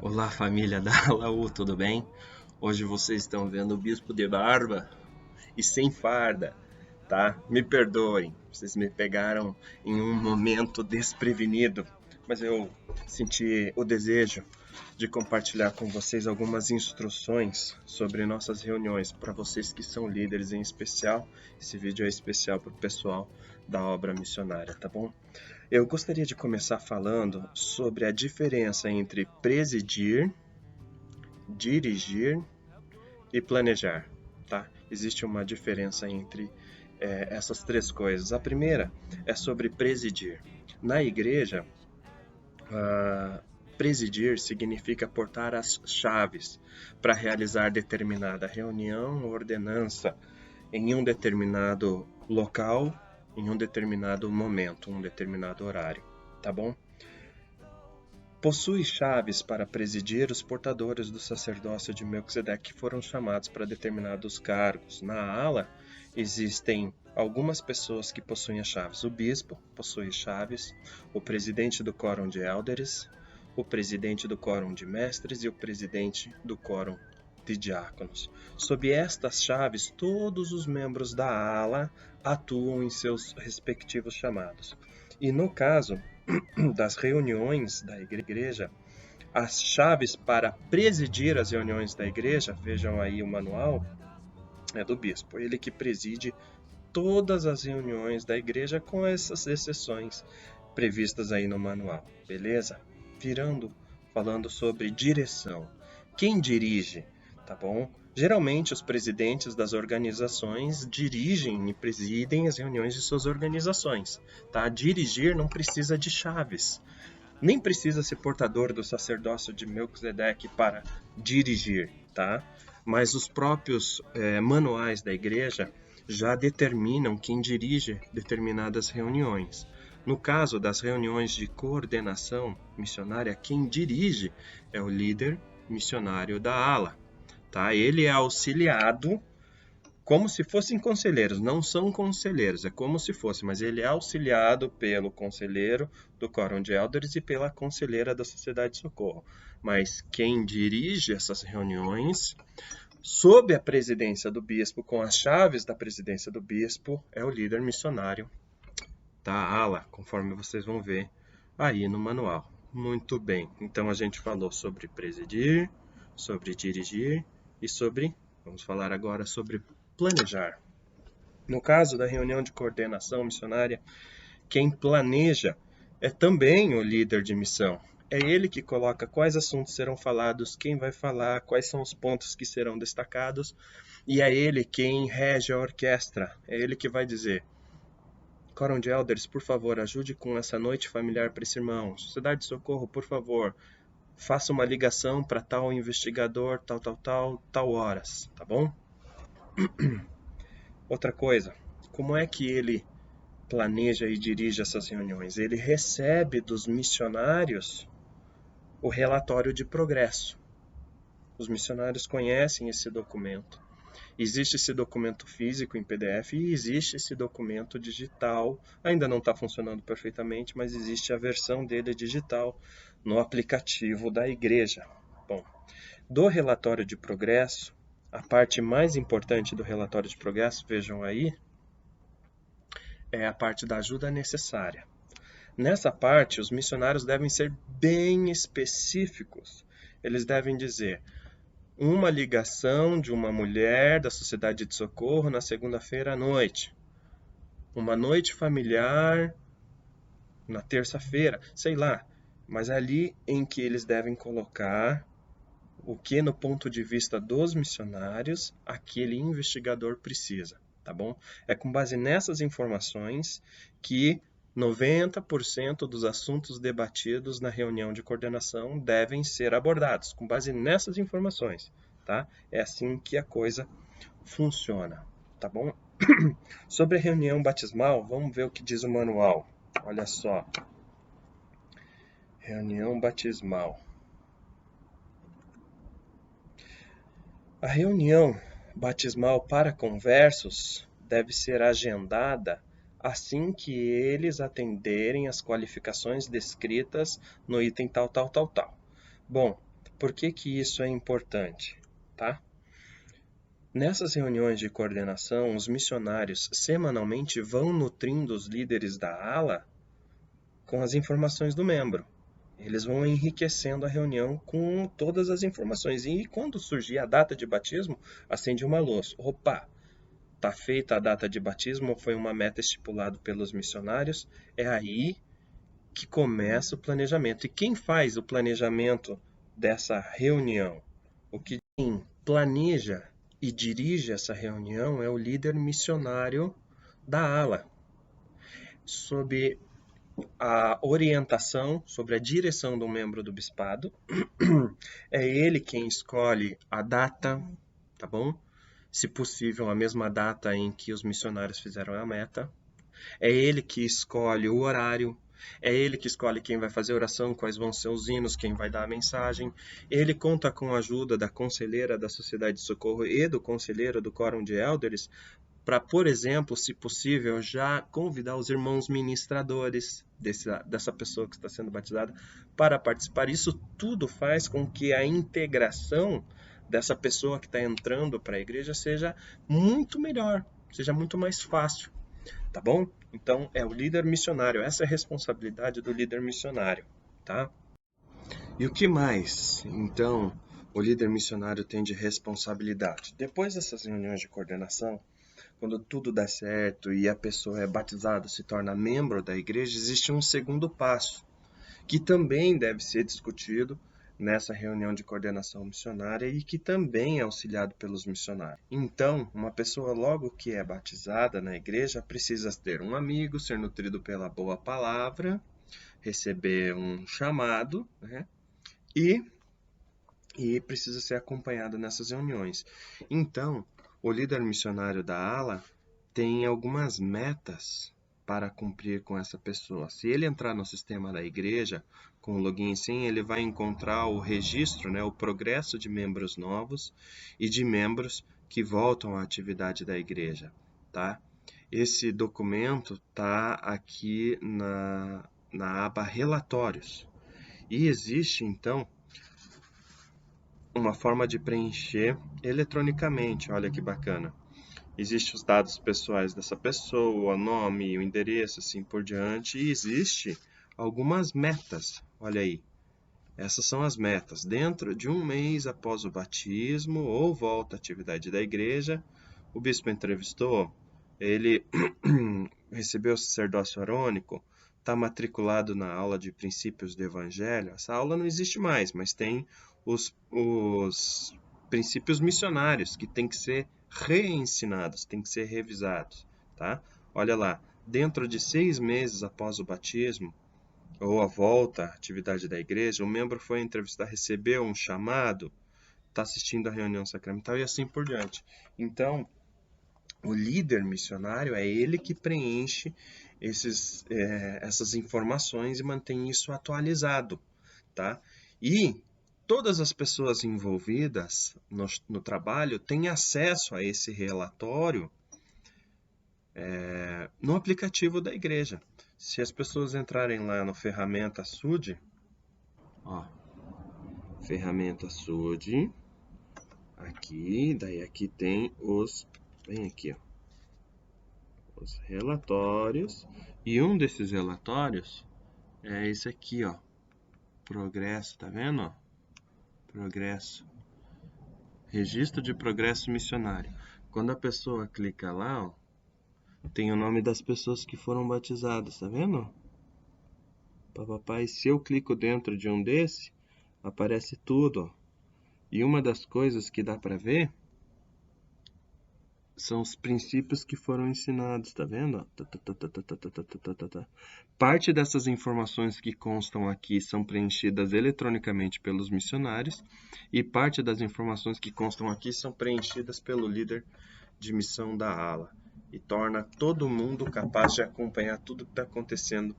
Olá, família da Laú, tudo bem? Hoje vocês estão vendo o bispo de barba e sem farda, tá? Me perdoem, vocês me pegaram em um momento desprevenido, mas eu senti o desejo de compartilhar com vocês algumas instruções sobre nossas reuniões, para vocês que são líderes em especial. Esse vídeo é especial para o pessoal da obra missionária, tá bom? Eu gostaria de começar falando sobre a diferença entre presidir, dirigir e planejar, tá? Existe uma diferença entre essas três coisas. A primeira é sobre presidir. Na igreja, presidir significa portar as chaves para realizar determinada reunião ou ordenança em um determinado local, em um determinado momento, um determinado horário, tá bom? Possui chaves para presidir os portadores do sacerdócio de Melquisedeque que foram chamados para determinados cargos. Na ala existem algumas pessoas que possuem as chaves. O bispo possui chaves, o presidente do quórum de élderes, o presidente do quórum de mestres e o presidente do quórum de diáconos. Sob estas chaves, todos os membros da ala atuam em seus respectivos chamados. E no caso das reuniões da igreja, as chaves para presidir as reuniões da igreja, vejam aí o manual, é do bispo. Ele que preside todas as reuniões da igreja, com essas exceções previstas aí no manual, beleza? Falando sobre direção. Quem dirige, tá bom? Geralmente os presidentes das organizações dirigem e presidem as reuniões de suas organizações, tá? Dirigir não precisa de chaves, nem precisa ser portador do sacerdócio de Melquisedeque para dirigir, tá? Mas os próprios manuais da igreja já determinam quem dirige determinadas reuniões. No caso das reuniões de coordenação missionária, quem dirige é o líder missionário da ala, tá? Ele é auxiliado como se fossem conselheiros, não são conselheiros, é como se fosse, mas ele é auxiliado pelo conselheiro do quórum de élderes e pela conselheira da Sociedade de Socorro. Mas quem dirige essas reuniões, sob a presidência do bispo, com as chaves da presidência do bispo, é o líder missionário da ala, conforme vocês vão ver aí no manual. Muito bem, então a gente falou sobre presidir, sobre dirigir e vamos falar agora sobre planejar. No caso da reunião de coordenação missionária, quem planeja é também o líder de missão. É ele que coloca quais assuntos serão falados, quem vai falar, quais são os pontos que serão destacados, e é ele quem rege a orquestra. É ele que vai dizer: Quórum de Elders, por favor, ajude com essa noite familiar para esse irmão. Sociedade de Socorro, por favor, faça uma ligação para tal investigador, tal horas, tá bom? Outra coisa, como é que ele planeja e dirige essas reuniões? Ele recebe dos missionários o relatório de progresso. Os missionários conhecem esse documento. Existe esse documento físico em PDF e existe esse documento digital. Ainda não está funcionando perfeitamente, mas existe a versão dele digital no aplicativo da igreja. Bom, do relatório de progresso, a parte mais importante do relatório de progresso, vejam aí, é a parte da ajuda necessária. Nessa parte, os missionários devem ser bem específicos. Eles devem dizer: uma ligação de uma mulher da Sociedade de Socorro na segunda-feira à noite. Uma noite familiar na terça-feira, sei lá. Mas ali em que eles devem colocar o que, no ponto de vista dos missionários, aquele investigador precisa, tá bom? É com base nessas informações que 90% dos assuntos debatidos na reunião de coordenação devem ser abordados, com base nessas informações, tá? É assim que a coisa funciona, tá bom? Sobre a reunião batismal, vamos ver o que diz o manual. Olha só. Reunião batismal. A reunião batismal para conversos deve ser agendada assim que eles atenderem as qualificações descritas no item tal. Bom, Por que que isso é importante, tá? Nessas reuniões de coordenação, os missionários semanalmente vão nutrindo os líderes da ala com as informações do membro. Eles vão enriquecendo a reunião com todas as informações. E quando surgir a data de batismo, acende uma luz. Opa, está feita a data de batismo, foi uma meta estipulada pelos missionários. É aí que começa o planejamento. E quem faz o planejamento dessa reunião? O que planeja e dirige essa reunião é o líder missionário da ala, sob a orientação, sobre a direção do membro do bispado. É ele quem escolhe a data, tá bom? Se possível, a mesma data em que os missionários fizeram a meta. É ele que escolhe o horário. É ele que escolhe quem vai fazer a oração, quais vão ser os hinos, quem vai dar a mensagem. Ele conta com a ajuda da conselheira da Sociedade de Socorro e do conselheiro do Quórum de Elders para, por exemplo, se possível, já convidar os irmãos ministradores dessa pessoa que está sendo batizada para participar. Isso tudo faz com que a integração dessa pessoa que está entrando para a igreja seja muito melhor, seja muito mais fácil, tá bom? Então, é o líder missionário, essa é a responsabilidade do líder missionário, tá? E o que mais, então, o líder missionário tem de responsabilidade? Depois dessas reuniões de coordenação, quando tudo dá certo e a pessoa é batizada, se torna membro da igreja, existe um segundo passo, que também deve ser discutido nessa reunião de coordenação missionária e que também é auxiliado pelos missionários. Então, uma pessoa logo que é batizada na igreja precisa ter um amigo, ser nutrido pela boa palavra, receber um chamado, né? E precisa ser acompanhado nessas reuniões. Então, o líder missionário da ala tem algumas metas para cumprir com essa pessoa. Se ele entrar no sistema da igreja com o login e senha, ele vai encontrar o registro, né, o progresso de membros novos e de membros que voltam à atividade da igreja, tá? Esse documento está aqui na aba Relatórios. E existe, então, uma forma de preencher eletronicamente, olha que bacana. Existem os dados pessoais dessa pessoa, o nome, o endereço, assim por diante, e existe algumas metas, olha aí. Essas são as metas. Dentro de um mês após o batismo ou volta à atividade da igreja, o bispo entrevistou, ele recebeu o sacerdócio arônico, está matriculado na aula de princípios do evangelho. Essa aula não existe mais, mas tem os princípios missionários que têm que ser reensinados, têm que ser revisados, tá? Olha lá, dentro de 6 meses após o batismo, ou a volta à atividade da igreja, o membro foi entrevistar, recebeu um chamado, está assistindo à reunião sacramental e assim por diante. Então, o líder missionário é ele que preenche essas informações e mantém isso atualizado, tá? E todas as pessoas envolvidas no trabalho têm acesso a esse relatório no aplicativo da igreja. Se as pessoas entrarem lá no ferramenta SUD, ó, ferramenta SUD, aqui, daí aqui tem vem aqui, ó, os relatórios, e um desses relatórios é esse aqui, ó, progresso, tá vendo, ó? Progresso, registro de progresso missionário. Quando a pessoa clica lá, ó, tem o nome das pessoas que foram batizadas, tá vendo? Papai, se eu clico dentro de um desse, aparece tudo, ó. E uma das coisas que dá para ver são os princípios que foram ensinados, tá vendo? Parte dessas informações que constam aqui são preenchidas eletronicamente pelos missionários e parte das informações que constam aqui são preenchidas pelo líder de missão da ala e torna todo mundo capaz de acompanhar tudo que está acontecendo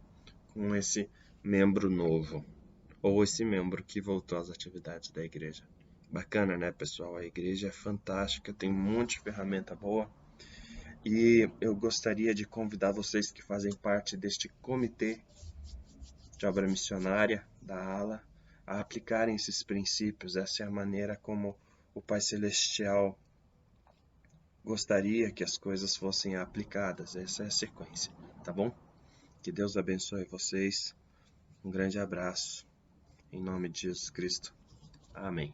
com esse membro novo ou esse membro que voltou às atividades da igreja. Bacana, né, pessoal? A igreja é fantástica, tem um monte de ferramenta boa. E eu gostaria de convidar vocês que fazem parte deste comitê de obra missionária da ala a aplicarem esses princípios. Essa é a maneira como o Pai Celestial gostaria que as coisas fossem aplicadas. Essa é a sequência, tá bom? Que Deus abençoe vocês. Um grande abraço. Em nome de Jesus Cristo. Amém.